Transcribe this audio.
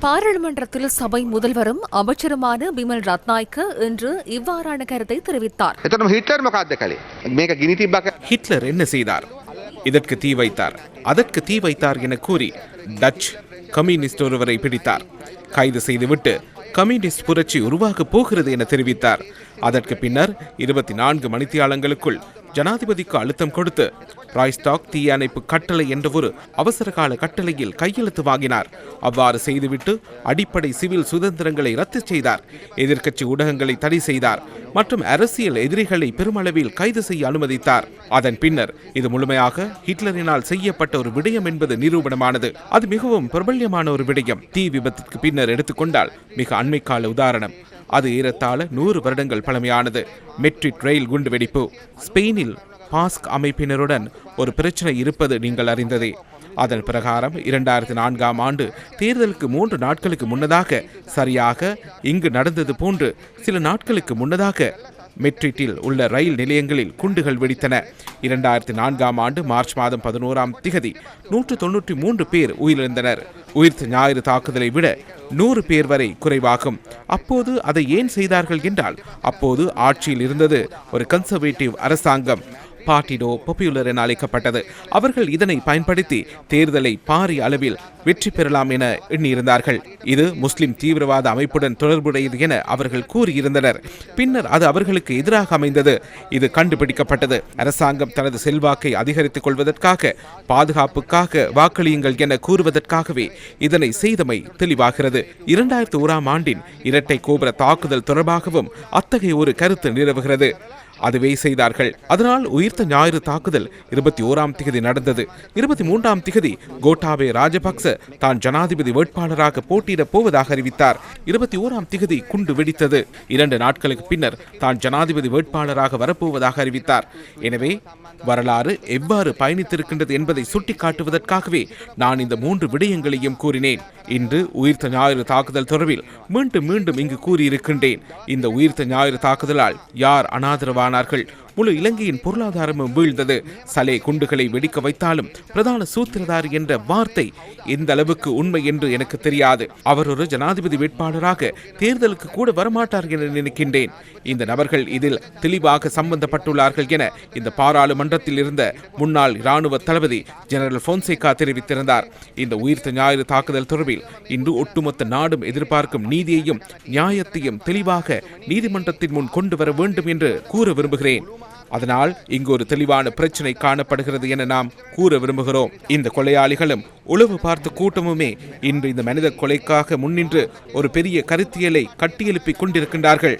பாராளுமன்றத்தில் சபை முதல்வரும் அமைச்சருமான பிமல் ரத்நாயக்க இன்று இவ்வாறான கருத்தை தெரிவித்தார். ஹிட்லர் என்ன செய்தார்? இதற்கு தீ வைத்தார், அதற்கு தீ வைத்தார் என கூறி டச் கம்யூனிஸ்ட் ஒருவரை பிடித்தார், கைது செய்துவிட்டு கம்யூனிஸ்ட் புரட்சி உருவாக போகிறது என தெரிவித்தார். அதற்கு பின்னர் 24 மணித்தியாலங்களுக்குள் ஜனாதிபதிக்கு அழுத்தம் கொடுத்து ராய்ஸ்டாக் தீயணைப்பு கட்டளை என்ற ஒரு அவசரகால கட்டளையில் கையெழுத்து வாங்கினார். அவ்வாறு செய்துவிட்டு அடிப்படை சிவில் சுதந்திரங்களை ரத்து செய்தார், எதிர்க்கட்சி ஊடகங்களை தடை செய்தார் மற்றும் அரசியல் எதிரிகளை பெருமளவில் கைது செய்ய அனுமதித்தார். அதன் பின்னர் இது முழுமையாக ஹிட்லரினால் செய்யப்பட்ட ஒரு விடயம் என்பது நிரூபணமானது. அது மிகவும் பிரபல்யமான ஒரு விடயம். தீ விபத்திற்கு பின்னர் எடுத்துக்கொண்டால் மிக அண்மைக்கால உதாரணம். அது ஏறத்தாழ 100 வருடங்கள் பழமையானது. மெட்ரிட் ரயில் குண்டுவெடிப்பு. ஸ்பெயினில் பாஸ்க் அமைப்பினருடன் ஒரு பிரச்சனை இருப்பது நீங்கள் அறிந்ததே. அதன் பிரகாரம் 2004ஆம் ஆண்டு தேர்தலுக்கு 3 நாட்களுக்கு முன்னதாக, சரியாக இங்கு நடந்தது போன்று சில நாட்களுக்கு முன்னதாக மெட்ரிட்டில் உள்ள ரயில் நிலையங்களில் குண்டுகள் வெடித்தன. 2004ஆம் ஆண்டு மார்ச் மாதம் 11ஆம் திகதி 193 பேர் உயிரிழந்தனர். உயிர்த்த ஞாயிறு தாக்குதலை விட 100 பேர் வரை குறைவாகும். அப்போது அதை ஏன் செய்தார்கள் என்றால், அப்போது ஆட்சியில் இருந்தது ஒரு கன்சர்வேட்டிவ் அரசாங்கம், பார்ட்டிடோ பாப்புலர் என அழைக்கப்பட்டது. அவர்கள் இதனை பயன்படுத்தி தேர்தலை பாரிய அளவில் வெற்றி பெறலாம் என எண்ணியிருந்தார்கள். இது முஸ்லிம் தீவிரவாத அமைப்புடன் தொடர்புடையது என அவர்கள் கூறியிருந்தனர். பின்னர் அது அவர்களுக்கு எதிராக அமைந்தது. இது கண்டுபிடிக்கப்பட்டது. அரசாங்கம் தனது செல்வாக்கை அதிகரித்துக் கொள்வதற்காக, பாதுகாப்புக்காக வாக்களியுங்கள் என கூறுவதற்காகவே இதனை செய்தமை தெளிவாகிறது. 2001ஆம் ஆண்டின் இரட்டை கோபுர தாக்குதல் தொடர்பாகவும் அத்தகைய ஒரு கருத்து நிலவுகிறது. அதுவே செய்தார்கள். அதனால் உயிர்த்த ஞாயிறு தாக்குதல் 21ஆம் திகதி நடந்தது. 23ஆம் திகதி கோட்டாபே ராஜபக்ச தான் ஜனாதிபதி வேட்பாளராக போட்டியிடப் போவதாக அறிவித்தார். 21ஆம் திகதி குண்டு வெடித்தது. 2 நாட்களுக்கு பின்னர் தான் ஜனாதிபதி வேட்பாளராக வரப்போவதாக அறிவித்தார். எனவே வரலாறு எவ்வாறு பயணித்திருக்கின்றது என்பதை சுட்டிக்காட்டுவதற்காகவே நான் இந்த 3 விடயங்களையும் கூறினேன். இன்று உயிர்த்த ஞாயிறு தாக்குதல் தொடர்பில் மீண்டும் இங்கு கூறியிருக்கின்றேன். இந்த உயிர்த்த ஞாயிறு தாக்குதலால் யார் அனாதரவானார்கள்? முழு இலங்கையின் பொருளாதாரமும் வீழ்ந்தது. சலே குண்டுகளை வெடிக்க வைத்தாலும் பிரதான சூத்திரதாரி என்ற வார்த்தை எந்த அளவுக்கு உண்மை என்று எனக்கு தெரியாது. அவர் ஒரு ஜனாதிபதி வேட்பாளராக தேர்தலுக்கு கூட வரமாட்டார் என நினைக்கின்றேன். இந்த நபர்கள் இதில் தெளிவாக சம்பந்தப்பட்டுள்ளார்கள் என இந்த பாராளுமன்றத்தில் இருந்த முன்னாள் இராணுவ தளபதி ஜெனரல் போன்சேகா தெரிவித்திருந்தார். இந்த உயிர்த்த ஞாயிறு தாக்குதல் தொடர்பில் இன்று ஒட்டுமொத்த நாடும் எதிர்பார்க்கும் நீதியையும் நியாயத்தையும் தெளிவாக நீதிமன்றத்தின் முன் கொண்டு வர வேண்டும் என்று கூற விரும்புகிறேன். அதனால் இங்கு ஒரு தெளிவான பிரச்சனை காணப்படுகிறது என நாம் கூற விரும்புகிறோம். இந்த கொலையாளிகளும் உளவு பார்த்த கூட்டமுமே இன்று இந்த மனித கொலைக்காக முன்னின்று ஒரு பெரிய கருத்தியலை கட்டியெழுப்பிக் கொண்டிருக்கின்றார்கள்.